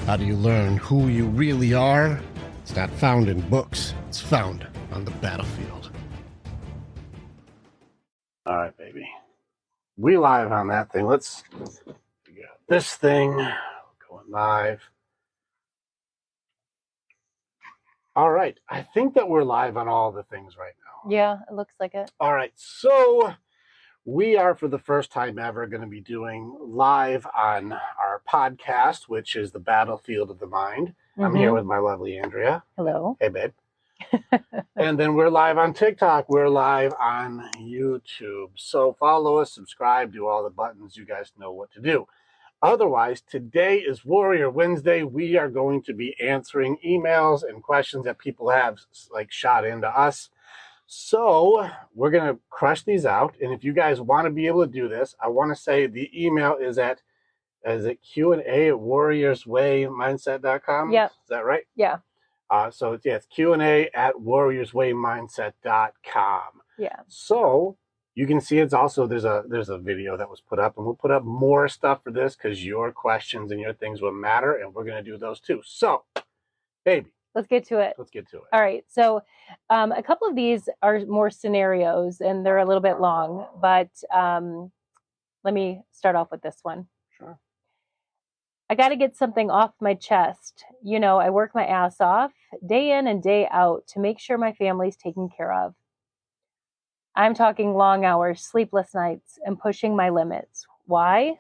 How do you learn who you really are? It's not found in books. It's found on the battlefield. All right, baby. We live on that thing. Let's figure out this thing. Going live. All right. I think that we're live on all the things right now. Yeah, it looks like it. All right. So we are, for the first time ever, going to be doing live on our podcast, which is the Battlefield of the Mind. I'm here with my lovely Andrea. Hello. Hey, babe. And then we're live on TikTok. We're live on YouTube. So follow us, subscribe, do all the buttons. You guys know what to do. Otherwise, today is Warrior Wednesday. We are going to be answering emails and questions that people have shot into us. So we're going to crush these out. And if you guys want to be able to do this, I want to say the email is at Q&A@warriorswaymindset.com? Yep. Is that right? Yeah. So it's Q&A@warriorswaymindset.com. Yeah. So you can see it's also, there's a video that was put up, and we'll put up more stuff for this because your questions and your things will matter, and we're going to do those too. So, baby. Let's get to it. Let's get to it. All right. So a couple of these are more scenarios, and they're a little bit long, but let me start off with this one. Sure. I got to get something off my chest. You know, I work my ass off day in and day out to make sure my family's taken care of. I'm talking long hours, sleepless nights, and pushing my limits. Why?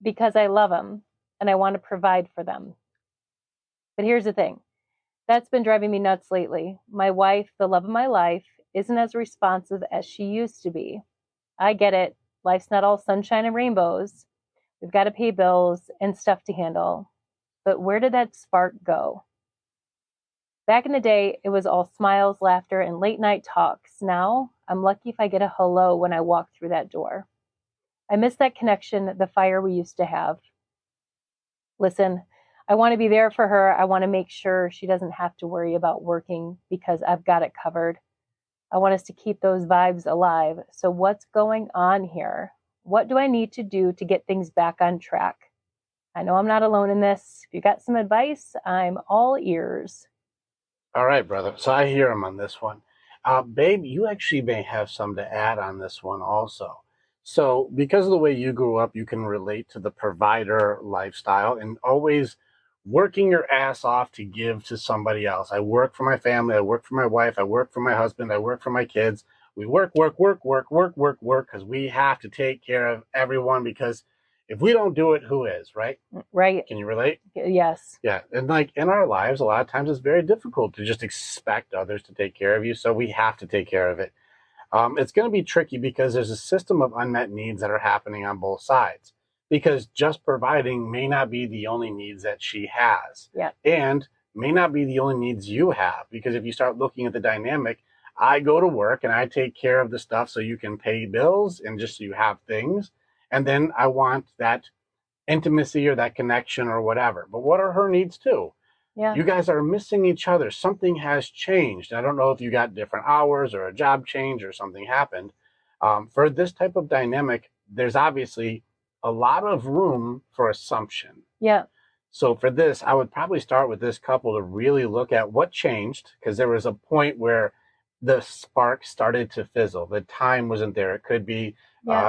Because I love them and I want to provide for them. But here's the thing. That's been driving me nuts lately. My wife, the love of my life, isn't as responsive as she used to be. I get it. Life's not all sunshine and rainbows. We've got to pay bills and stuff to handle. But where did that spark go? Back in the day, it was all smiles, laughter, and late night talks. Now, I'm lucky if I get a hello when I walk through that door. I miss that connection, the fire we used to have. Listen, I want to be there for her. I want to make sure she doesn't have to worry about working because I've got it covered. I want us to keep those vibes alive. So what's going on here? What do I need to do to get things back on track? I know I'm not alone in this. If you got some advice, I'm all ears. All right, brother. So I hear him on this one. Babe, you actually may have some to add on this one also. So because of the way you grew up, you can relate to the provider lifestyle and always working your ass off to give to somebody else. I work for my family. I work for my wife. I work for my husband. I work for my kids. We work because we have to take care of everyone, because if we don't do it, who is, right? Right. Can you relate? Yes. Yeah. And in our lives, a lot of times it's very difficult to just expect others to take care of you. So we have to take care of it. It's going to be tricky because there's a system of unmet needs that are happening on both sides, because just providing may not be the only needs that she has. Yeah. And may not be the only needs you have, because if you start looking at the dynamic, I go to work and I take care of the stuff so you can pay bills and just so you have things. And then I want that intimacy or that connection or whatever. But what are her needs too? Yeah. You guys are missing each other. Something has changed. I don't know if you got different hours or a job change or something happened. For this type of dynamic, there's obviously a lot of room for assumption. Yeah. So for this, I would probably start with this couple to really look at what changed, because there was a point where the spark started to fizzle. The time wasn't there. It could be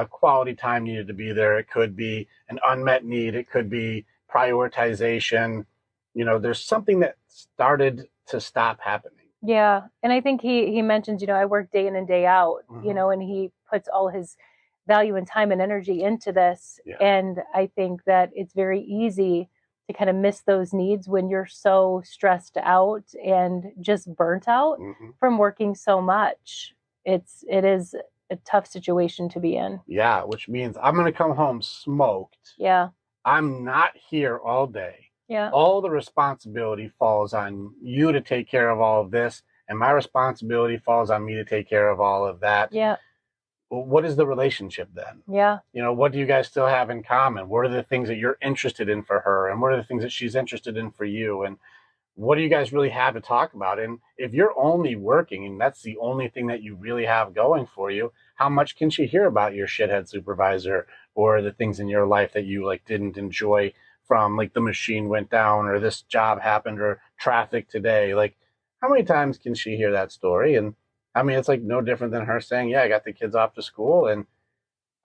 quality time needed to be there. It could be an unmet need. It could be prioritization. You know, there's something that started to stop happening. Yeah. And I think he mentions, you know, I work day in and day out, you know, and he puts all his value and time and energy into this. Yeah. And I think that it's very easy to kind of miss those needs when you're so stressed out and just burnt out from working so much. It is a tough situation to be in. Yeah, which means I'm going to come home smoked. Yeah. I'm not here all day. Yeah. All the responsibility falls on you to take care of all of this, and my responsibility falls on me to take care of all of that. Yeah. Well, what is the relationship then? Yeah. You know, what do you guys still have in common? What are the things that you're interested in for her, and what are the things that she's interested in for you? And what do you guys really have to talk about? And if you're only working and that's the only thing that you really have going for you, how much can she hear about your shithead supervisor or the things in your life that you like didn't enjoy, from like the machine went down or this job happened or traffic today? Like, how many times can she hear that story? And I mean, it's like no different than her saying, yeah, I got the kids off to school, and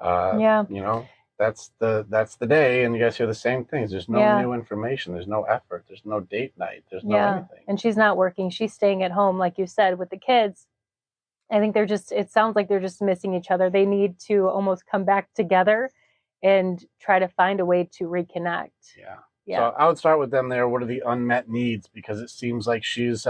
uh, Yeah. you know, that's the day, and you guys hear the same things. There's no Yeah. new information. There's no effort. There's no date night. There's no Yeah. anything. And she's not working. She's staying at home, like you said, with the kids. I think it sounds like they're just missing each other. They need to almost come back together and try to find a way to reconnect. Yeah. So Yeah. I would start with them there. What are the unmet needs? Because it seems like she's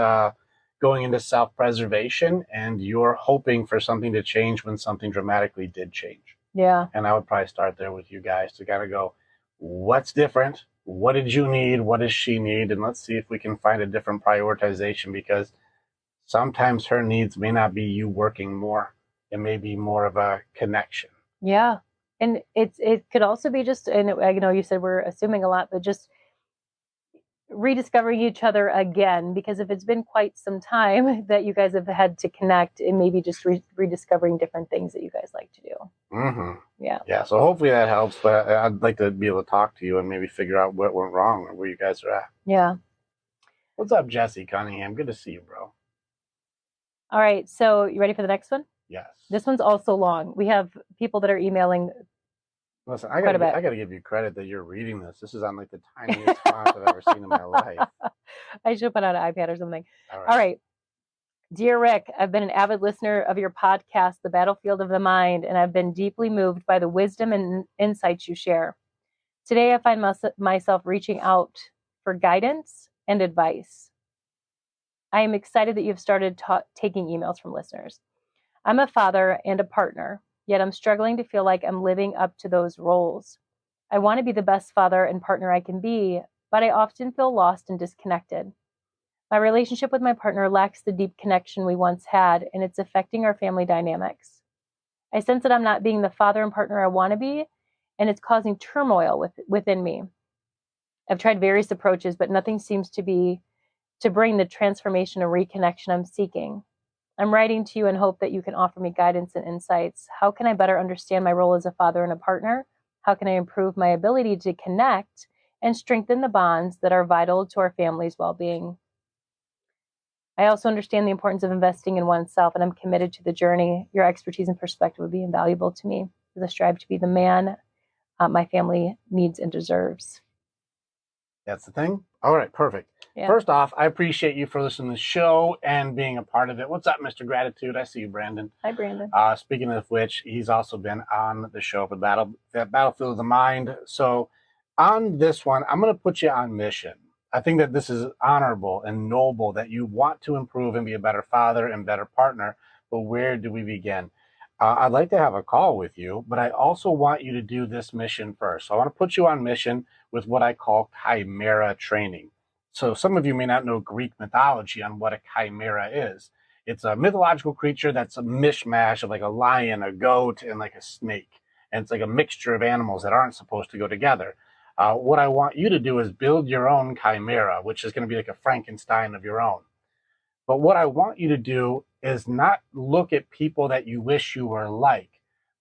going into self-preservation, and you're hoping for something to change when something dramatically did change. Yeah. And I would probably start there with you guys to kind of go, what's different? What did you need? What does she need? And let's see if we can find a different prioritization, because sometimes her needs may not be you working more. It may be more of a connection. Yeah. And it could also be just, and I know you said we're assuming a lot, but just rediscovering each other again, because if it's been quite some time that you guys have had to connect, and maybe just rediscovering different things that you guys like to do. Mm-hmm. Yeah. Yeah, so hopefully that helps, but I'd like to be able to talk to you and maybe figure out what went wrong or where you guys are at. Yeah. What's up, Jesse Cunningham? Good to see you, bro. All right. So you ready for the next one? Yes. This one's also long. We have people that are emailing. Listen, quite a bit. I gotta give you credit that you're reading this. This is on like the tiniest font I've ever seen in my life. I should put out an iPad or something. All All right. Dear Rick, I've been an avid listener of your podcast, The Battlefield of the Mind, and I've been deeply moved by the wisdom and insights you share. Today, I find myself reaching out for guidance and advice. I am excited that you've started taking emails from listeners. I'm a father and a partner, yet I'm struggling to feel like I'm living up to those roles. I want to be the best father and partner I can be, but I often feel lost and disconnected. My relationship with my partner lacks the deep connection we once had, and it's affecting our family dynamics. I sense that I'm not being the father and partner I want to be, and it's causing turmoil within me. I've tried various approaches, but nothing seems to bring the transformation or reconnection I'm seeking. I'm writing to you in hope that you can offer me guidance and insights. How can I better understand my role as a father and a partner? How can I improve my ability to connect and strengthen the bonds that are vital to our family's well-being? I also understand the importance of investing in oneself, and I'm committed to the journey. Your expertise and perspective would be invaluable to me as I strive to be the man my family needs and deserves. That's the thing. All right, perfect. Yeah. First off, I appreciate you for listening to the show and being a part of it. What's up, Mr. Gratitude? I see you, Brandon. Hi, Brandon. Speaking of which, he's also been on the show for Battlefield of the Mind. So on this one, I'm going to put you on mission. I think that this is honorable and noble that you want to improve and be a better father and better partner. But where do we begin? I'd like to have a call with you, but I also want you to do this mission first. So I want to put you on mission with what I call Chimera training. So some of you may not know Greek mythology on what a chimera is. It's a mythological creature that's a mishmash of like a lion, a goat, and like a snake. And it's like a mixture of animals that aren't supposed to go together. What I want you to do is build your own chimera, which is going to be like a Frankenstein of your own. But what I want you to do is not look at people that you wish you were like,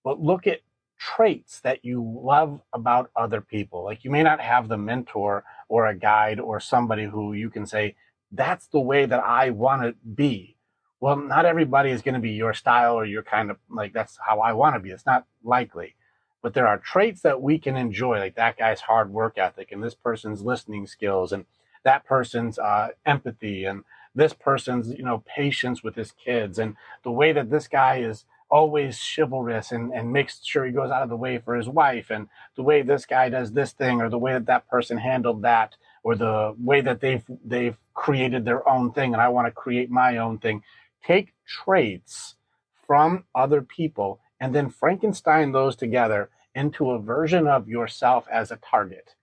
but look at traits that you love about other people. Like, you may not have the mentor or a guide or somebody who you can say, that's the way that I want to be. Well, not everybody is going to be your style or your kind of, like, that's how I want to be. It's not likely. But there are traits that we can enjoy, like that guy's hard work ethic and this person's listening skills and that person's empathy and this person's, patience with his kids, and the way that this guy is always chivalrous and makes sure he goes out of the way for his wife, and the way this guy does this thing, or the way that that person handled that, or the way that they've created their own thing, and I want to create my own thing. Take traits from other people and then Frankenstein those together into a version of yourself as a target.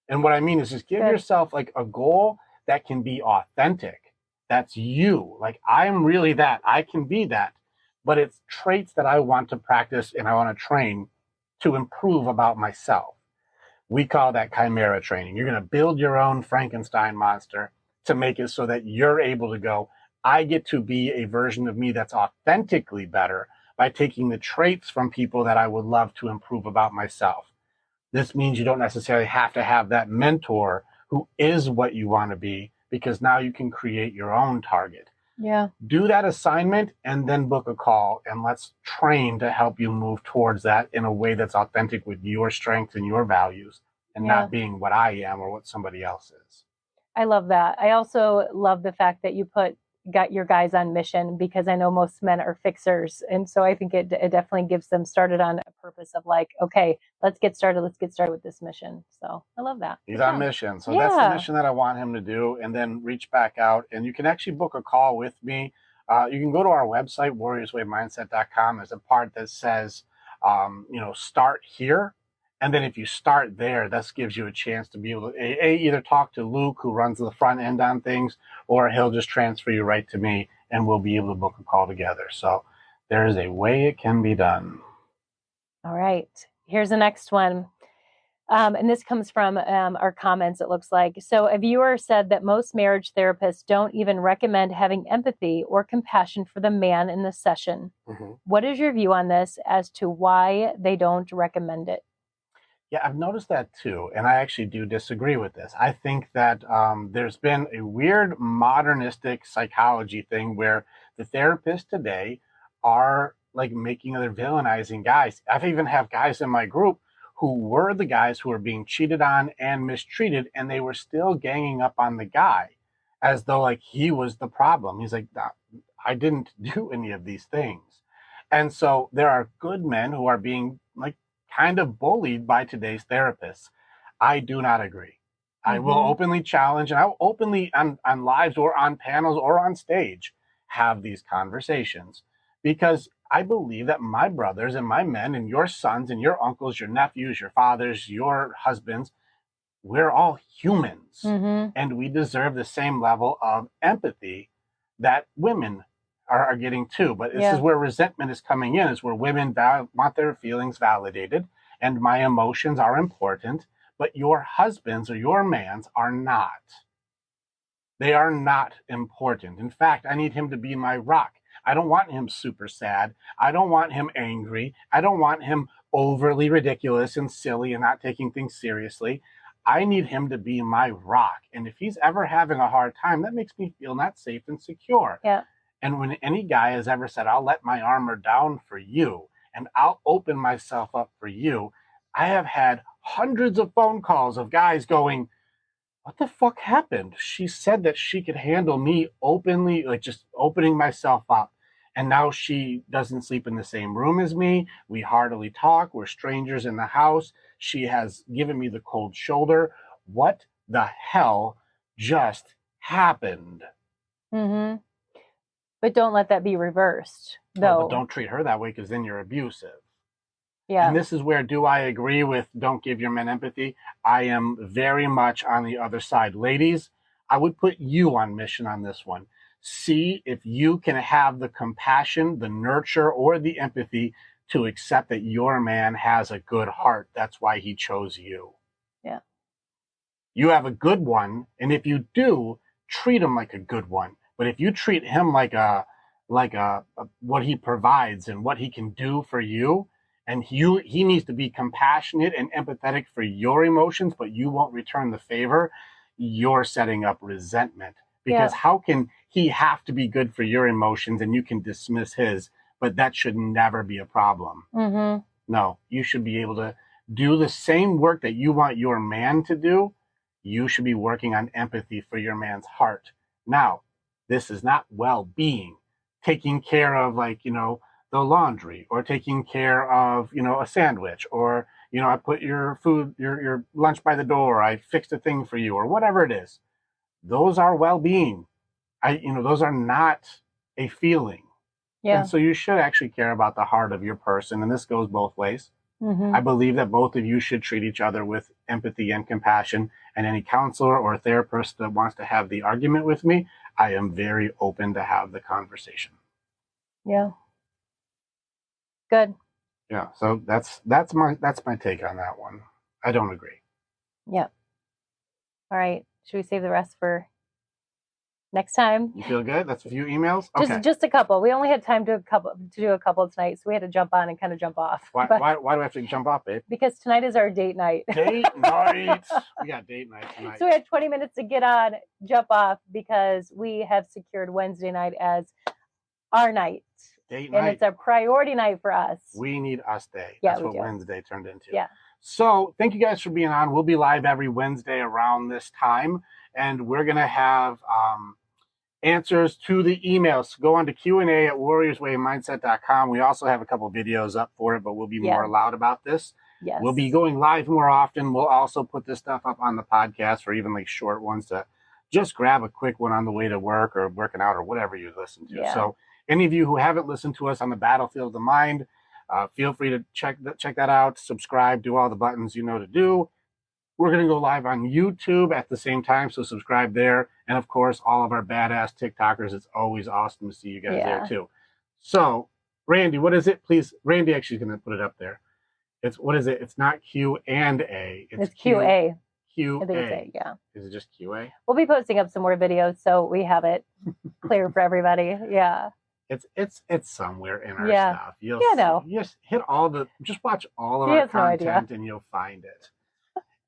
And what I mean is just give yourself like a goal that can be authentic. That's you. Like, I'm really that. I can be that. But it's traits that I want to practice and I want to train to improve about myself. We call that chimera training. You're going to build your own Frankenstein monster to make it so that you're able to go, I get to be a version of me that's authentically better by taking the traits from people that I would love to improve about myself. This means you don't necessarily have to have that mentor who is what you want to be, because now you can create your own target. Yeah. Do that assignment and then book a call, and let's train to help you move towards that in a way that's authentic with your strengths and your values, and Yeah. not being what I am or what somebody else is. I love that. I also love the fact that you got your guys on mission, because I know most men are fixers. And so I think it definitely gets them started on a purpose of like, okay, let's get started. Let's get started with this mission. So I love that. He's Good on job. mission. So that's the Yeah. mission that I want him to do, and then reach back out. And you can actually book a call with me. You can go to our website, warriorswaymindset.com. There's a part that says, start here. And then if you start there, this gives you a chance to be able to either talk to Luke, who runs the front end on things, or he'll just transfer you right to me, and we'll be able to book a call together. So there is a way it can be done. All right. Here's the next one. And this comes from our comments, it looks like. So a viewer said that most marriage therapists don't even recommend having empathy or compassion for the man in the session. Mm-hmm. What is your view on this as to why they don't recommend it? Yeah, I've noticed that too, and I actually do disagree with this. I think that there's been a weird modernistic psychology thing where the therapists today are like making other villainizing guys. I've even have guys in my group who were the guys who were being cheated on and mistreated, and they were still ganging up on the guy as though like he was the problem. He's like, I didn't do any of these things. And so there are good men who are being like kind of bullied by today's therapists. I do not agree. I will openly challenge, and I will openly on lives or on panels or on stage have these conversations, because I believe that my brothers and my men and your sons and your uncles, your nephews, your fathers, your husbands, we're all humans, and we deserve the same level of empathy that women are getting too. But this is where resentment is coming in, is where women want their feelings validated, and my emotions are important, but your husbands or your mans are not. They are not important. In fact, I need him to be my rock. I don't want him super sad. I don't want him angry. I don't want him overly ridiculous and silly and not taking things seriously. I need him to be my rock. And if he's ever having a hard time, that makes me feel not safe and secure. Yeah. And when any guy has ever said, I'll let my armor down for you and I'll open myself up for you, I have had hundreds of phone calls of guys going, what the fuck happened? She said that she could handle me openly, like just opening myself up. And now she doesn't sleep in the same room as me. We hardly talk. We're strangers in the house. She has given me the cold shoulder. What the hell just happened? Mm-hmm. But don't let that be reversed, though. But don't treat her that way, because then you're abusive. Yeah. And this is where, do I agree with don't give your men empathy? I am very much on the other side. Ladies, I would put you on mission on this one. See if you can have the compassion, the nurture, or the empathy to accept that your man has a good heart. That's why he chose you. Yeah. You have a good one, and if you do, treat him like a good one. But if you treat him like what he provides and what he can do for you, and he needs to be compassionate and empathetic for your emotions, but you won't return the favor, you're setting up resentment. Because how can he have to be good for your emotions and you can dismiss his? But that should never be a problem. No, you should be able to do the same work that you want your man to do. You should be working on empathy for your man's heart. Now, this is not well-being. Taking care of, the laundry, or taking care of, a sandwich, or, I put your food, your lunch by the door, I fixed a thing for you, or whatever it is. Those are well-being. Those are not a feeling. Yeah. And so you should actually care about the heart of your person, and this goes both ways. I believe that both of you should treat each other with empathy and compassion, and any counselor or therapist that wants to have the argument with me, I am very open to have the conversation. Yeah. Good. Yeah, so that's my take on that one. I don't agree. Yeah. All right. Should we save the rest for Next time. You feel good? That's a few emails? Okay. Just a couple. We only had time to do a couple tonight, so we had to jump on and kind of jump off. Why do I have to jump off, babe? Because tonight is our date night. Date night. We got date night tonight. So we had 20 minutes to get on, jump off, because we have secured Wednesday night as our night. Date night. And it's a priority night for us. We need us day. Yeah, That's what Wednesday turned into. Yeah. So thank you guys for being on. We'll be live every Wednesday around this time, and we're going to have answers to the emails. Go on to Q&A at warriorswaymindset.com. We also have a couple videos up for it, but we'll be more loud about this. Yes. We'll be going live more often. We'll also put this stuff up on the podcast, or even like short ones to just grab a quick one on the way to work or working out or whatever you listen to. Yeah. So any of you who haven't listened to us on the battlefield of the mind, feel free to check that out, subscribe, do all the buttons you know to do. We're going to go live on YouTube at the same time, so subscribe there. And, of course, all of our badass TikTokers. It's always awesome to see you guys there, too. So, Randy, what is it? Please, Randy actually is going to put it up there. What is it? It's not Q and A. It's QA. QA. I think it's A, yeah. Is it just QA? We'll be posting up some more videos, so we have it clear for everybody. Yeah. It's somewhere in our stuff. You'll just just watch all of our content and you'll find it.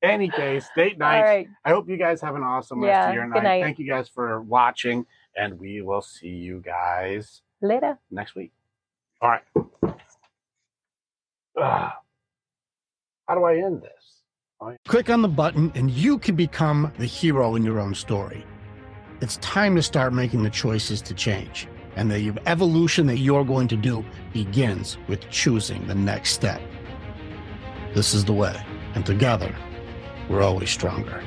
Any case, date night. Right. I hope you guys have an awesome rest of your night. Night. Thank you guys for watching, and we will see you guys later next week. All right. How do I end this? Click on the button and you can become the hero in your own story. It's time to start making the choices to change. And the evolution that you're going to do begins with choosing the next step. This is the way. And together, we're always stronger.